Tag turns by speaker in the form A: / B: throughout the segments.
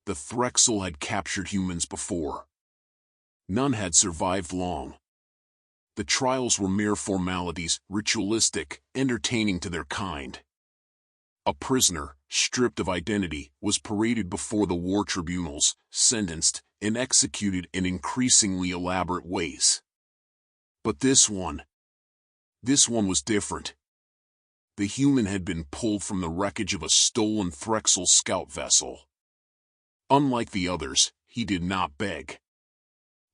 A: The Threxil had captured humans before. None had survived long. The trials were mere formalities, ritualistic, entertaining to their kind. A prisoner, stripped of identity, was paraded before the war tribunals, sentenced, and executed in increasingly elaborate ways. But this one was different. The human had been pulled from the wreckage of a stolen Threxil scout vessel. Unlike the others, he did not beg.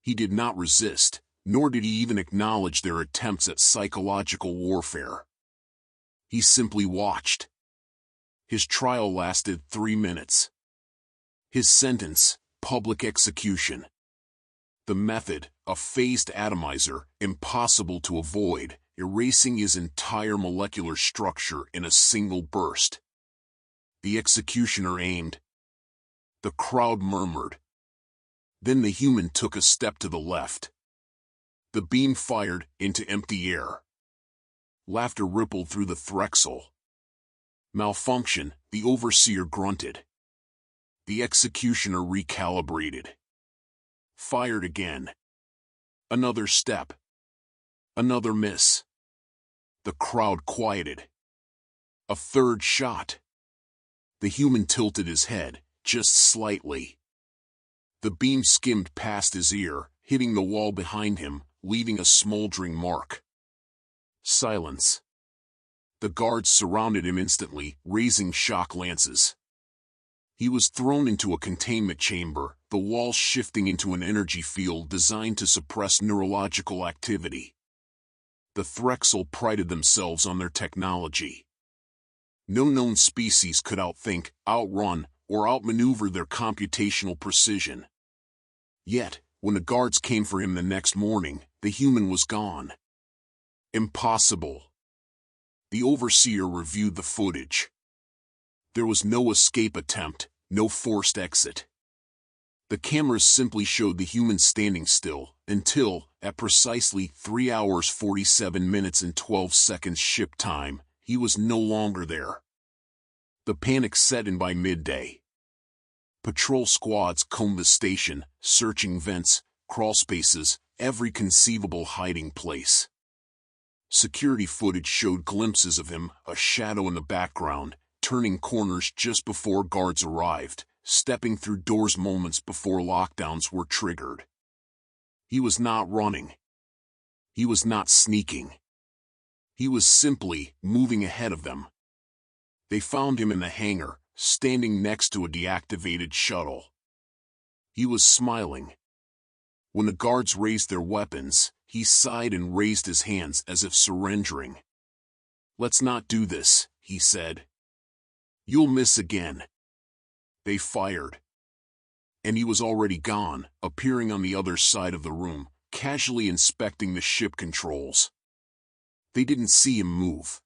A: He did not resist, nor did he even acknowledge their attempts at psychological warfare. He simply watched. His trial lasted 3 minutes. His sentence, public execution. The method, a phased atomizer, impossible to avoid, erasing his entire molecular structure in a single burst. The executioner aimed. The crowd murmured. Then the human took a step to the left. The beam fired into empty air. Laughter rippled through the Threxil. Malfunction, the overseer grunted. The executioner recalibrated. Fired again. Another step. Another miss. The crowd quieted. A third shot. The human tilted his head, just slightly. The beam skimmed past his ear, hitting the wall behind him, leaving a smoldering mark. Silence. The guards surrounded him instantly, raising shock lances. He was thrown into a containment chamber, the walls shifting into an energy field designed to suppress neurological activity. The Threxil prided themselves on their technology. No known species could outthink, outrun, or outmaneuver their computational precision. Yet, when the guards came for him the next morning, the human was gone. Impossible. The overseer reviewed the footage. There was no escape attempt, no forced exit. The cameras simply showed the human standing still, until, at precisely 3 hours 47 minutes and 12 seconds ship time, he was no longer there. The panic set in by midday. Patrol squads combed the station, searching vents, crawlspaces, every conceivable hiding place. Security footage showed glimpses of him, a shadow in the background, turning corners just before guards arrived, stepping through doors moments before lockdowns were triggered. He was not running. He was not sneaking. He was simply moving ahead of them. They found him in the hangar, standing next to a deactivated shuttle. He was smiling. When the guards raised their weapons, he sighed and raised his hands as if surrendering. "Let's not do this," he said. "You'll miss again." They fired. And he was already gone, appearing on the other side of the room, casually inspecting the ship controls. They didn't see him move.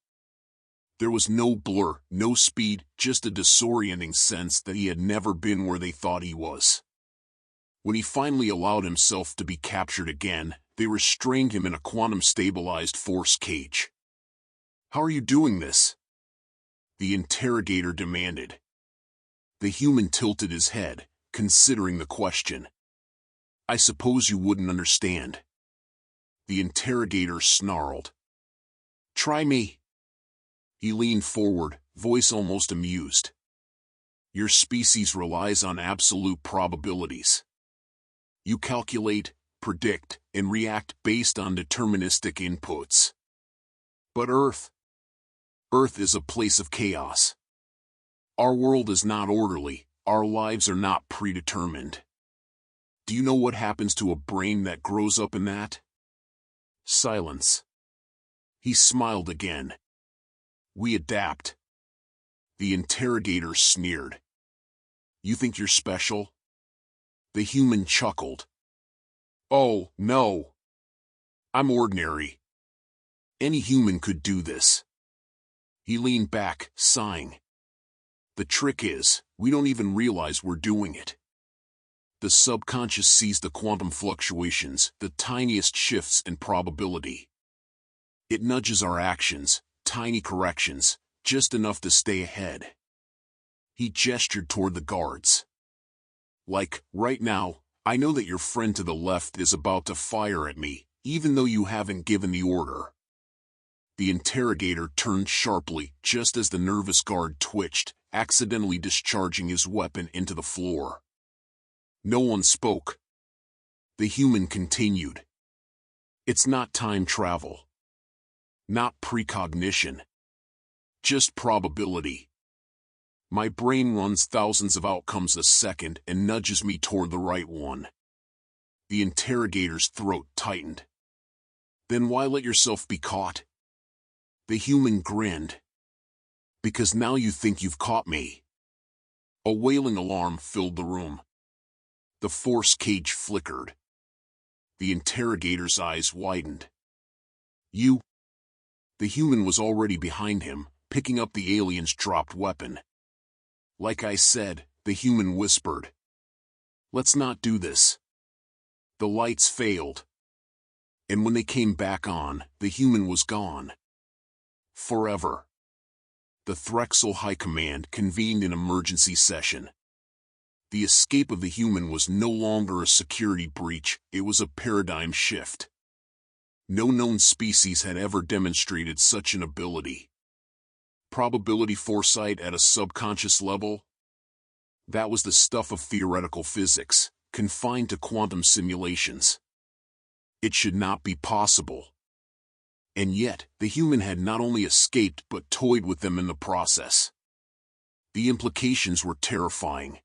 A: There was no blur, no speed, just a disorienting sense that he had never been where they thought he was. When he finally allowed himself to be captured again, they restrained him in a quantum-stabilized force cage. "How are you doing this?" the interrogator demanded. The human tilted his head, considering the question. "I suppose you wouldn't understand." The interrogator snarled. "Try me." He leaned forward, voice almost amused. "Your species relies on absolute probabilities. You calculate, predict, and react based on deterministic inputs. But Earth is a place of chaos. Our world is not orderly, our lives are not predetermined. Do you know what happens to a brain that grows up in that?" Silence. He smiled again. "We adapt." The interrogator sneered. "You think you're special?" The human chuckled. "Oh, no. I'm ordinary. Any human could do this." He leaned back, sighing. "The trick is, we don't even realize we're doing it. The subconscious sees the quantum fluctuations, the tiniest shifts in probability. It nudges our actions, tiny corrections, just enough to stay ahead." He gestured toward the guards. Like, right now, I know that your friend to the left is about to fire at me, even though you haven't given the order. The interrogator turned sharply just as the nervous guard twitched, accidentally discharging his weapon into the floor. No one spoke. The human continued. It's not time travel. Not precognition. Just probability. My brain runs thousands of outcomes a second and nudges me toward the right one. The interrogator's throat tightened. Then why let yourself be caught? The human grinned. Because now you think you've caught me. A wailing alarm filled the room. The force cage flickered. The interrogator's eyes widened. You? The human was already behind him, picking up the alien's dropped weapon. Like I said, the human whispered. Let's not do this. The lights failed. And when they came back on, the human was gone. Forever. The Threxil High Command convened an emergency session. The escape of the human was no longer a security breach, it was a paradigm shift. No known species had ever demonstrated such an ability. Probability foresight at a subconscious level? That was the stuff of theoretical physics, confined to quantum simulations. It should not be possible. And yet, the human had not only escaped but toyed with them in the process. The implications were terrifying.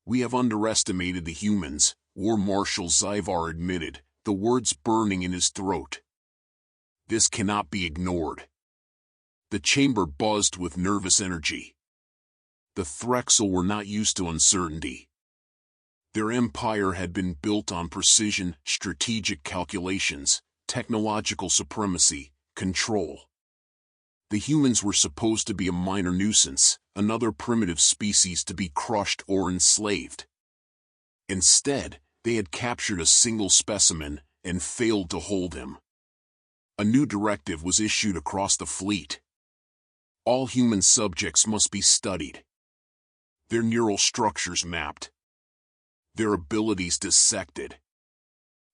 A: We have underestimated the humans, War Marshal Zyvar admitted, the words burning in his throat. This cannot be ignored. The chamber buzzed with nervous energy. The Threxil were not used to uncertainty. Their empire had been built on precision, strategic calculations, technological supremacy, control. The humans were supposed to be a minor nuisance, another primitive species to be crushed or enslaved. Instead, they had captured a single specimen and failed to hold him. A new directive was issued across the fleet. All human subjects must be studied. Their neural structures mapped. Their abilities dissected.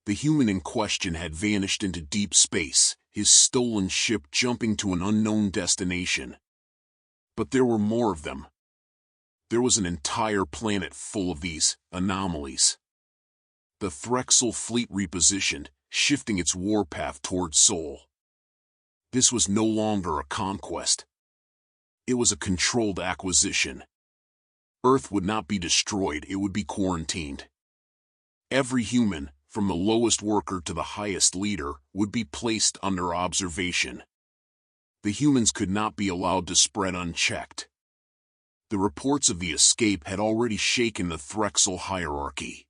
A: The human in question had vanished into deep space, his stolen ship jumping to an unknown destination. But there were more of them. There was an entire planet full of these anomalies. The Threxil fleet repositioned, shifting its warpath toward Sol. This was no longer a conquest. It was a controlled acquisition. Earth would not be destroyed, it would be quarantined. Every human, from the lowest worker to the highest leader, would be placed under observation. The humans could not be allowed to spread unchecked. The reports of the escape had already shaken the Threxil hierarchy.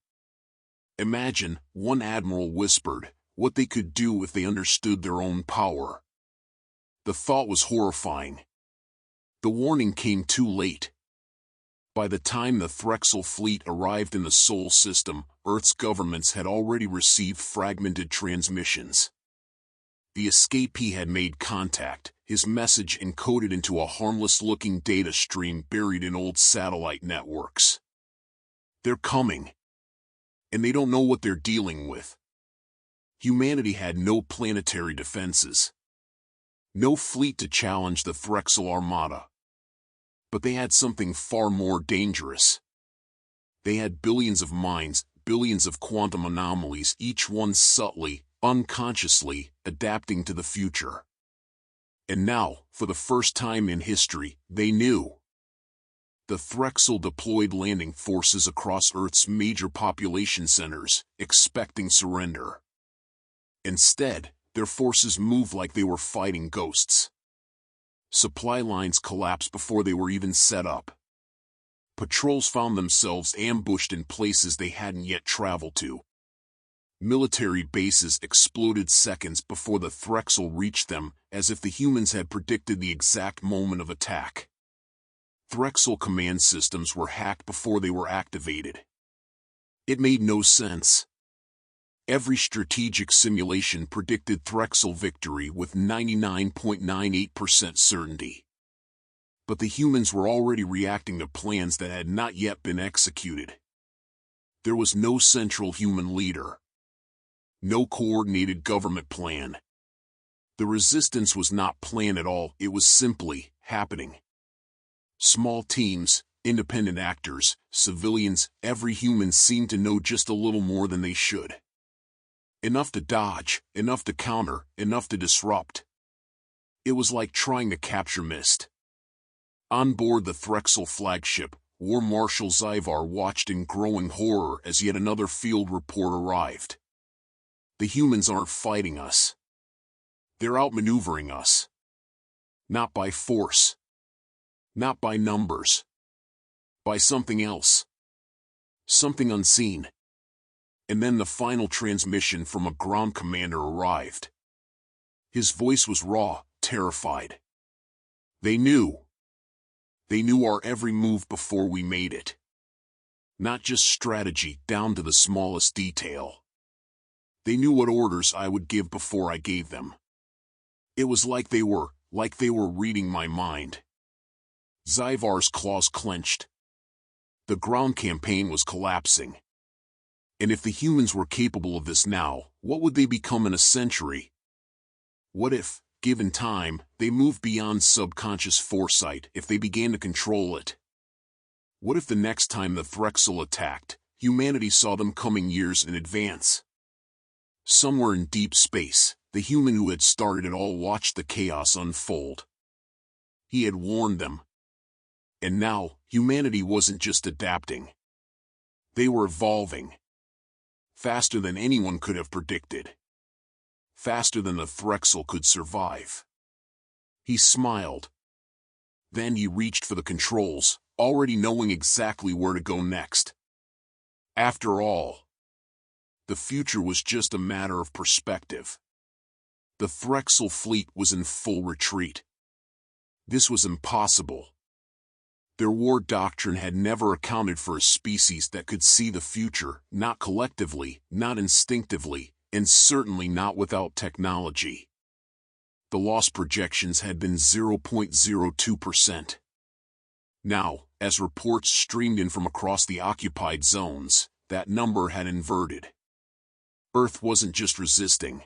A: Imagine, one admiral whispered, what they could do if they understood their own power. The thought was horrifying. The warning came too late. By the time the Threxil fleet arrived in the Sol system, Earth's governments had already received fragmented transmissions. The escapee had made contact, his message encoded into a harmless-looking data stream buried in old satellite networks. They're coming. And they don't know what they're dealing with. Humanity had no planetary defenses. No fleet to challenge the Threxil armada. But they had something far more dangerous. They had billions of minds, billions of quantum anomalies, each one subtly, unconsciously, adapting to the future. And now, for the first time in history, they knew. The Threxil deployed landing forces across Earth's major population centers, expecting surrender. Instead, their forces moved like they were fighting ghosts. Supply lines collapsed before they were even set up. Patrols found themselves ambushed in places they hadn't yet traveled to. Military bases exploded seconds before the Threxil reached them, as if the humans had predicted the exact moment of attack. Threxil command systems were hacked before they were activated. It made no sense. Every strategic simulation predicted Threxil victory with 99.98% certainty. But the humans were already reacting to plans that had not yet been executed. There was no central human leader. No coordinated government plan. The resistance was not planned at all, it was simply happening. Small teams, independent actors, civilians, every human seemed to know just a little more than they should. Enough to dodge, enough to counter, enough to disrupt. It was like trying to capture mist. On board the Threxil flagship, War Marshal Zyvar watched in growing horror as yet another field report arrived. The humans aren't fighting us. They're outmaneuvering us. Not by force. Not by numbers. By something else. Something unseen. And then the final transmission from a ground commander arrived. His voice was raw, terrified. They knew. They knew our every move before we made it. Not just strategy, down to the smallest detail. They knew what orders I would give before I gave them. It was like they were reading my mind. Zyvar's claws clenched. The ground campaign was collapsing. And if the humans were capable of this now, what would they become in a century? What if, given time, they moved beyond subconscious foresight, if they began to control it? What if the next time the Threxil attacked, humanity saw them coming years in advance? Somewhere in deep space, the human who had started it all watched the chaos unfold. He had warned them. And now, humanity wasn't just adapting. They were evolving. Faster than anyone could have predicted. Faster than the Threxil could survive. He smiled. Then he reached for the controls, already knowing exactly where to go next. After all, the future was just a matter of perspective. The Threxil fleet was in full retreat. This was impossible. Their war doctrine had never accounted for a species that could see the future, not collectively, not instinctively, and certainly not without technology. The loss projections had been 0.02%. Now, as reports streamed in from across the occupied zones, that number had inverted. Earth wasn't just resisting.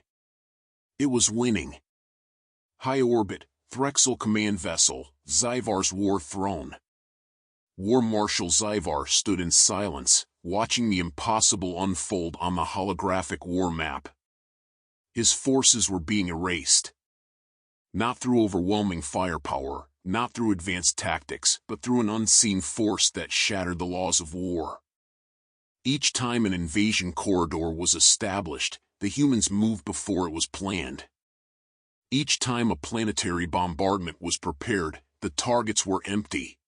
A: It was winning. High orbit, Threxil command vessel, Zyvar's war throne. War Marshal Zyvar stood in silence, watching the impossible unfold on the holographic war map. His forces were being erased. Not through overwhelming firepower, not through advanced tactics, but through an unseen force that shattered the laws of war. Each time an invasion corridor was established, the humans moved before it was planned. Each time a planetary bombardment was prepared, the targets were empty.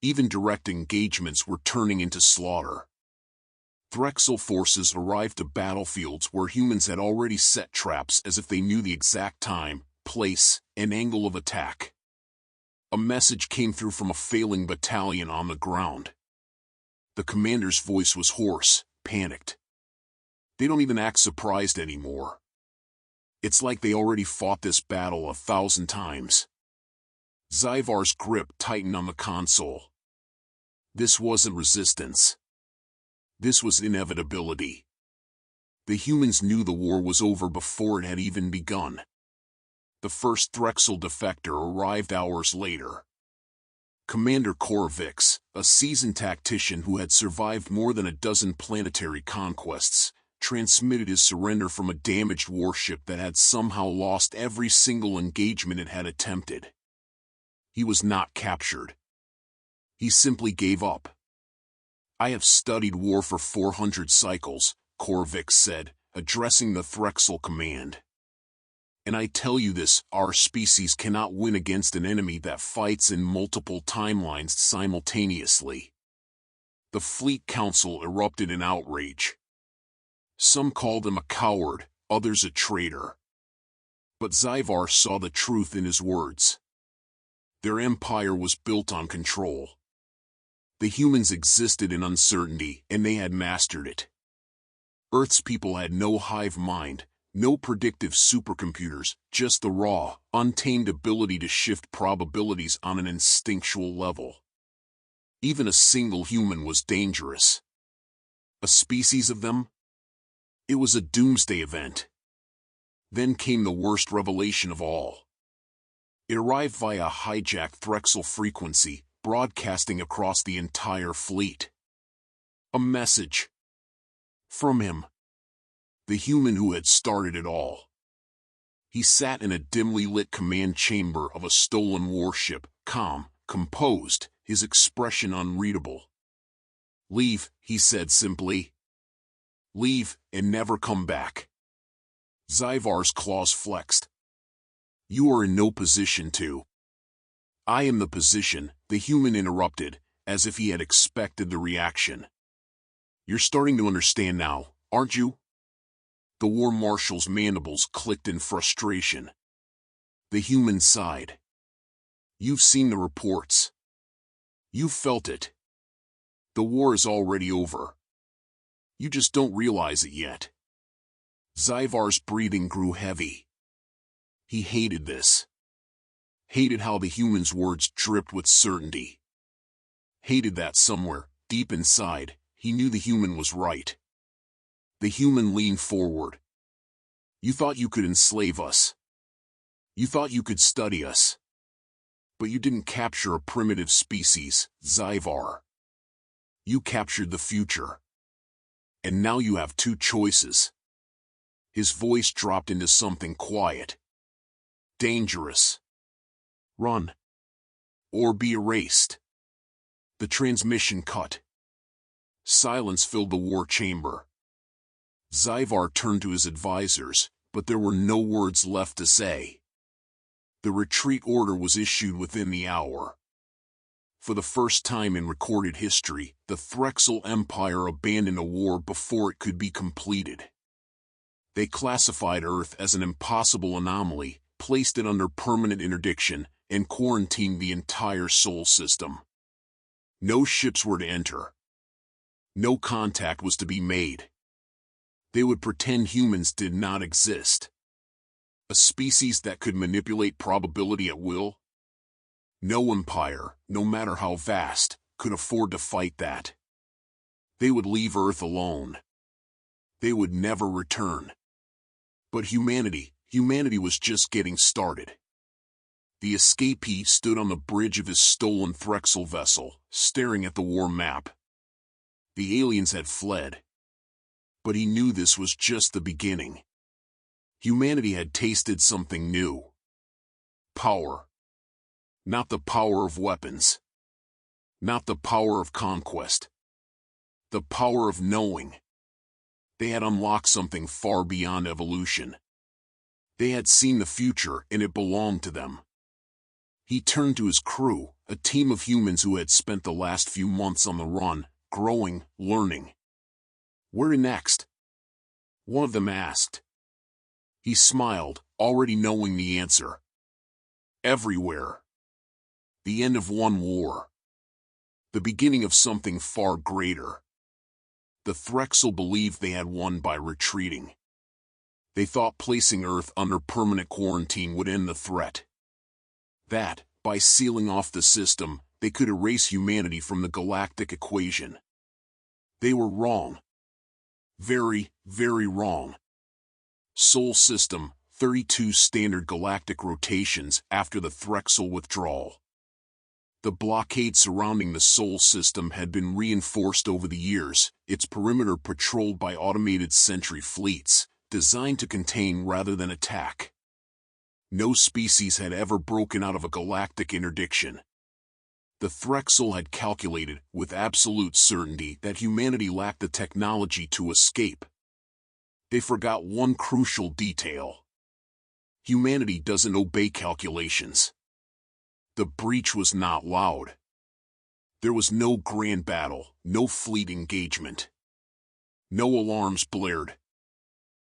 A: Even direct engagements were turning into slaughter. Threxil forces arrived to battlefields where humans had already set traps as if they knew the exact time, place, and angle of attack. A message came through from a failing battalion on the ground. The commander's voice was hoarse, panicked. They don't even act surprised anymore. It's like they already fought this battle 1,000 times. Zyvar's grip tightened on the console. This wasn't resistance. This was inevitability. The humans knew the war was over before it had even begun. The first Threxil defector arrived hours later. Commander Korvix, a seasoned tactician who had survived more than a dozen planetary conquests, transmitted his surrender from a damaged warship that had somehow lost every single engagement it had attempted. He was not captured. He simply gave up. I have studied war for 400 cycles, Korvix said, addressing the Threxil command. And I tell you this, our species cannot win against an enemy that fights in multiple timelines simultaneously. The Fleet Council erupted in outrage. Some called him a coward, others a traitor. But Zyvar saw the truth in his words. Their empire was built on control. The humans existed in uncertainty, and they had mastered it. Earth's people had no hive mind, no predictive supercomputers, just the raw, untamed ability to shift probabilities on an instinctual level. Even a single human was dangerous. A species of them? It was a doomsday event. Then came the worst revelation of all. It arrived via a hijacked Threxil frequency, broadcasting across the entire fleet. A message. From him. The human who had started it all. He sat in a dimly lit command chamber of a stolen warship, calm, composed, his expression unreadable. "Leave," he said simply. "Leave, and never come back." Zyvar's claws flexed. "You are in no position to." "I am the position," the human interrupted, as if he had expected the reaction. "You're starting to understand now, aren't you?" The war marshal's mandibles clicked in frustration. The human sighed. "You've seen the reports. You've felt it. The war is already over. You just don't realize it yet." Zyvar's breathing grew heavy. He hated this. Hated how the human's words dripped with certainty. Hated that somewhere, deep inside, he knew the human was right. The human leaned forward. "You thought you could enslave us. You thought you could study us. But you didn't capture a primitive species, Zyvar. You captured the future. And now you have two choices." His voice dropped into something quiet. "Dangerous. Run. Or be erased." The transmission cut. Silence filled the war chamber. Zyvar turned to his advisors, but there were no words left to say. The retreat order was issued within the hour. For the first time in recorded history, the Threxil Empire abandoned a war before it could be completed. They classified Earth as an impossible anomaly, placed it under permanent interdiction, and quarantined the entire Sol system. No ships were to enter. No contact was to be made. They would pretend humans did not exist. A species that could manipulate probability at will? No empire, no matter how vast, could afford to fight that. They would leave Earth alone. They would never return. But humanity was just getting started. The escapee stood on the bridge of his stolen Threxil vessel, staring at the war map. The aliens had fled. But he knew this was just the beginning. Humanity had tasted something new. Power. Not the power of weapons. Not the power of conquest. The power of knowing. They had unlocked something far beyond evolution. They had seen the future, and it belonged to them. He turned to his crew, a team of humans who had spent the last few months on the run, growing, learning. "Where next?" one of them asked. He smiled, already knowing the answer. "Everywhere. The end of one war. The beginning of something far greater." The Threxil believed they had won by retreating. They thought placing Earth under permanent quarantine would end the threat. That, by sealing off the system, they could erase humanity from the galactic equation. They were wrong. Very, very wrong. Sol system, 32 standard galactic rotations after the Threxil withdrawal. The blockade surrounding the Sol system had been reinforced over the years, its perimeter patrolled by automated sentry fleets, designed to contain rather than attack. No species had ever broken out of a galactic interdiction. The Threxil had calculated, with absolute certainty, that humanity lacked the technology to escape. They forgot one crucial detail. Humanity doesn't obey calculations. The breach was not loud. There was no grand battle, no fleet engagement. No alarms blared.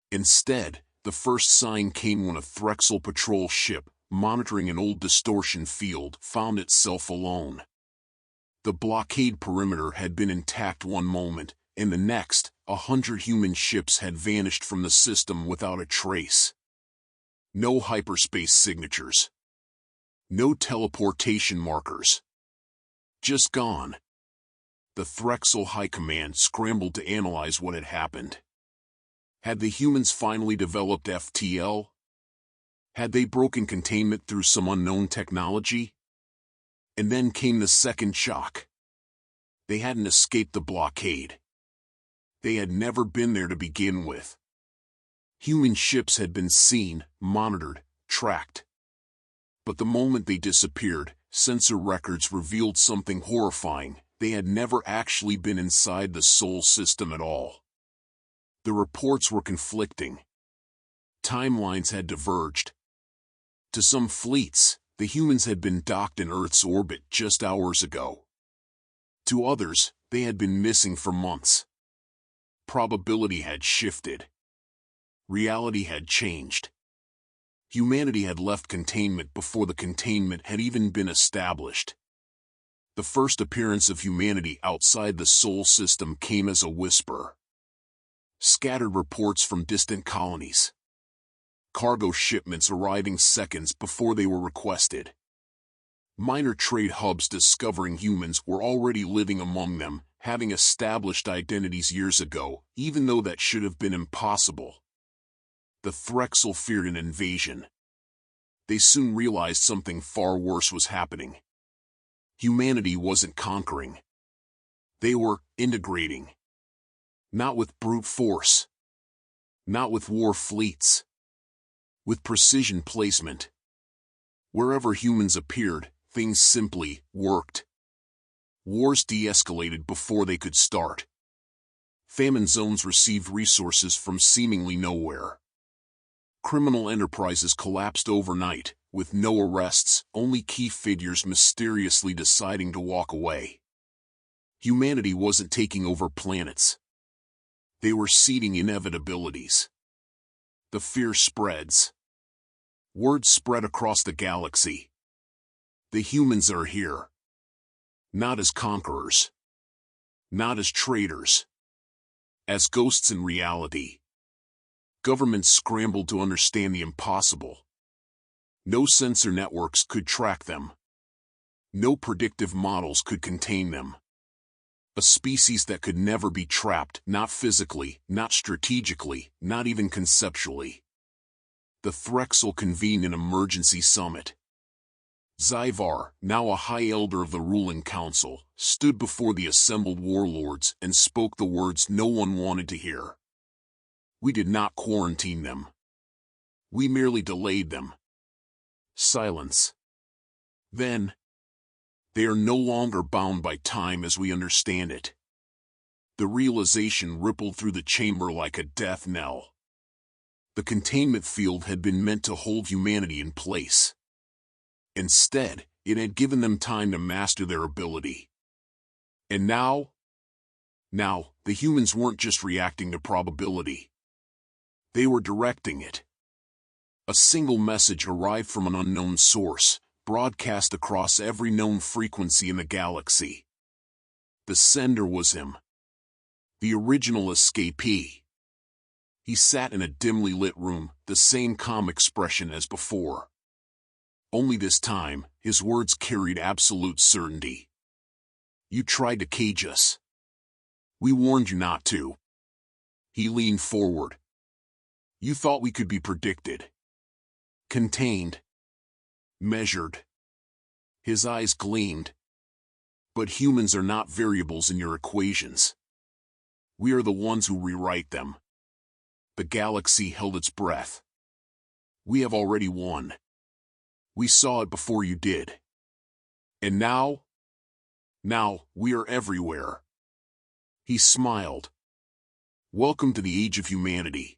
A: Instead, the first sign came when a Threxil patrol ship, monitoring an old distortion field, found itself alone. The blockade perimeter had been intact one moment, and the next, 100 human ships had vanished from the system without a trace. No hyperspace signatures. No teleportation markers. Just gone. The Threxil High Command scrambled to analyze what had happened. Had the humans finally developed FTL? Had they broken containment through some unknown technology? And then came the second shock. They hadn't escaped the blockade. They had never been there to begin with. Human ships had been seen, monitored, tracked. But the moment they disappeared, sensor records revealed something horrifying. They had never actually been inside the Sol system at all. The reports were conflicting. Timelines had diverged. To some fleets, the humans had been docked in Earth's orbit just hours ago. To others, they had been missing for months. Probability had shifted. Reality had changed. Humanity had left containment before the containment had even been established. The first appearance of humanity outside the Sol system came as a whisper. Scattered reports from distant colonies. Cargo shipments arriving seconds before they were requested. Minor trade hubs discovering humans were already living among them, having established identities years ago, even though that should have been impossible. The Threxil feared an invasion. They soon realized something far worse was happening. Humanity wasn't conquering. They were integrating. Not with brute force. Not with war fleets. With precision placement. Wherever humans appeared, things simply worked. Wars de-escalated before they could start. Famine zones received resources from seemingly nowhere. Criminal enterprises collapsed overnight, with no arrests, only key figures mysteriously deciding to walk away. Humanity wasn't taking over planets. They were seeding inevitabilities. The fear spreads. Word spread across the galaxy. The humans are here. Not as conquerors. Not as traitors. As ghosts in reality. Governments scrambled to understand the impossible. No sensor networks could track them. No predictive models could contain them. A species that could never be trapped, not physically, not strategically, not even conceptually. The Threxil convened an emergency summit. Zyvar, now a high elder of the ruling council, stood before the assembled warlords and spoke the words no one wanted to hear. We did not quarantine them. We merely delayed them. Silence. Then, they are no longer bound by time as we understand it. The realization rippled through the chamber like a death knell. The containment field had been meant to hold humanity in place. Instead, it had given them time to master their ability. And now, the humans weren't just reacting to probability. They were directing it. A single message arrived from an unknown source, broadcast across every known frequency in the galaxy. The sender was him. The original escapee. He sat in a dimly lit room, the same calm expression as before. Only this time, his words carried absolute certainty. You tried to cage us. We warned you not to. He leaned forward. You thought we could be predicted. Contained. Measured. His eyes gleamed. But humans are not variables in your equations. We are the ones who rewrite them. The galaxy held its breath. We have already won. We saw it before you did. And now, we are everywhere. He smiled. Welcome to the age of humanity.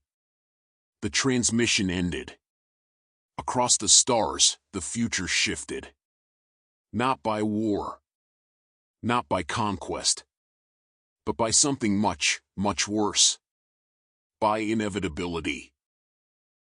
A: The transmission ended. Across the stars, the future shifted. Not by war. Not by conquest. But by something much, much worse. By inevitability.